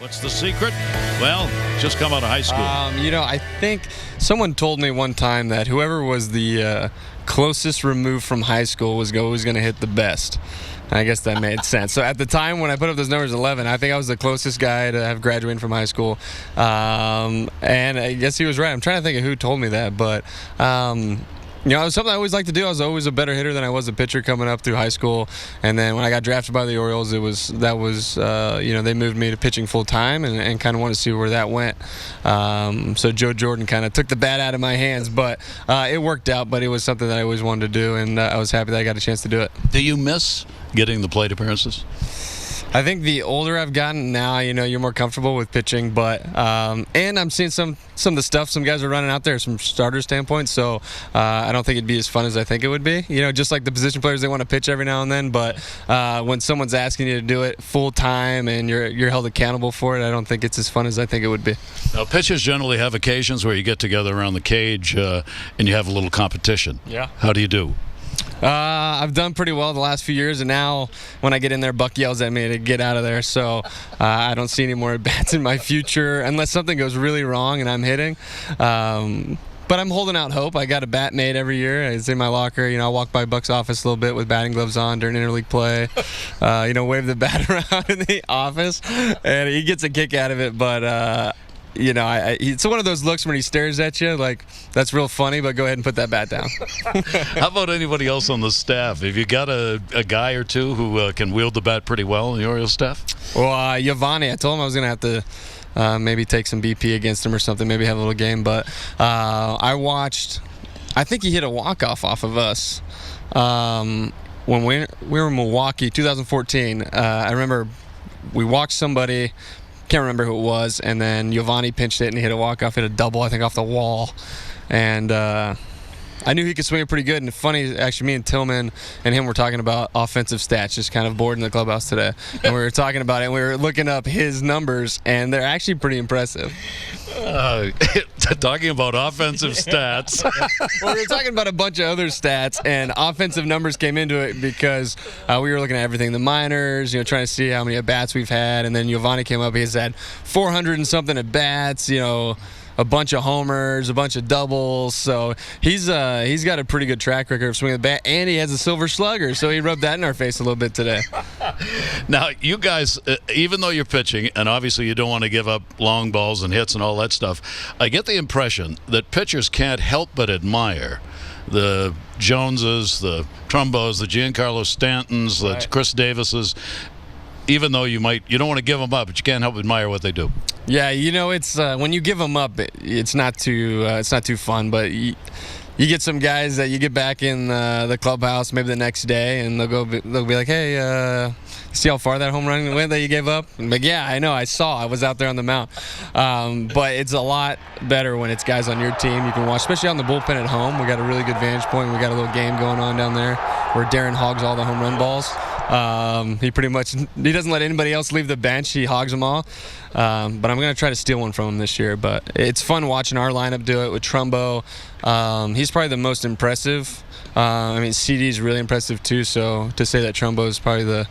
What's the secret? Well, just come out of high school. I think someone told me one time that whoever was the closest removed from high school was always going to hit the best. I guess that made sense. So at the time when I put up those numbers 11, I think I was the closest guy to have graduated from high school. And I guess he was right. I'm trying to think of who told me that, but it was something I always liked to do. I was always a better hitter than I was a pitcher coming up through high school. And then when I got drafted by the Orioles, they moved me to pitching full time and kind of wanted to see where that went. So Joe Jordan kind of took the bat out of my hands, but it worked out. But it was something that I always wanted to do, and I was happy that I got a chance to do it. Do you miss getting the plate appearances? I think the older I've gotten now, you're more comfortable with pitching, but and I'm seeing some of the stuff some guys are running out there from starter standpoint, so I don't think it'd be as fun as I think it would be. Just like the position players, they want to pitch every now and then, but when someone's asking you to do it full time and you're held accountable for it, I don't think it's as fun as I think it would be. Now, pitchers generally have occasions where you get together around the cage and you have a little competition. Yeah. How do you do? I've done pretty well the last few years, and now when I get in there, Buck yells at me to get out of there. So I don't see any more at-bats in my future unless something goes really wrong and I'm hitting. But I'm holding out hope. I got a bat made every year. It's in my locker. I'll walk by Buck's office a little bit with batting gloves on during interleague play. Wave the bat around in the office, and he gets a kick out of it. But it's one of those looks when he stares at you, like, that's real funny, but go ahead and put that bat down. How about anybody else on the staff? Have you got a guy or two who can wield the bat pretty well in the Orioles staff? Well, Yovani, I told him I was going to have to maybe take some BP against him or something, maybe have a little game, but I think he hit a walk-off off of us. When we were in Milwaukee, 2014, I remember we walked somebody, can't remember who it was, and then Yovani pinched it and he hit a walk-off, hit a double, I think, off the wall. And I knew he could swing it pretty good. And funny, actually, me and Tillman and him were talking about offensive stats, just kind of bored in the clubhouse today. And we were talking about it, and we were looking up his numbers, and they're actually pretty impressive. Talking about offensive stats. Well, we were talking about a bunch of other stats, and offensive numbers came into it because we were looking at everything, the minors, trying to see how many at-bats we've had. And then Yovani came up, he's had 400 and something at-bats, a bunch of homers, a bunch of doubles. So he's got a pretty good track record of swinging the bat, and he has a silver slugger, so he rubbed that in our face a little bit today. Now, you guys, even though you're pitching, and obviously you don't want to give up long balls and hits and all that stuff, I get the impression that pitchers can't help but admire the Joneses, the Trumbos, the Giancarlo Stantons, the Chris Davises. Even though you don't want to give them up, but you can't help but admire what they do. Yeah, it's when you give them up, it's not too fun. But you get some guys that you get back in the clubhouse maybe the next day, and they'll be like, "Hey, see how far that home run went that you gave up?" I'm like, "Yeah, I know. I was out there on the mound." But it's a lot better when it's guys on your team you can watch, especially on the bullpen at home. We got a really good vantage point. We got a little game going on down there where Darren hogs all the home run balls. He doesn't let anybody else leave the bench. He hogs them all. But I'm going to try to steal one from him this year. But it's fun watching our lineup do it with Trumbo. He's probably the most impressive. CD's really impressive too. So to say that Trumbo is probably the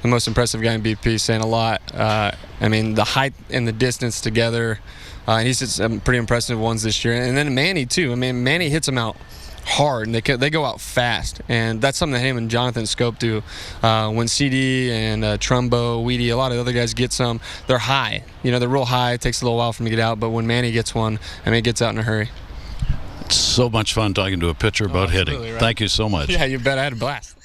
most impressive guy in BP is saying a lot. The height and the distance together. And he's just some pretty impressive ones this year. And then Manny too. Manny hits them out hard, and they go out fast, and that's something that him and Jonathan Scope do. When CD and Trumbo, Weedy, a lot of other guys get some, they're high. They're real high. It takes a little while for them to get out, but when Manny gets one, it gets out in a hurry. It's so much fun talking to a pitcher about hitting. Right. Thank you so much. Yeah, you bet. I had a blast.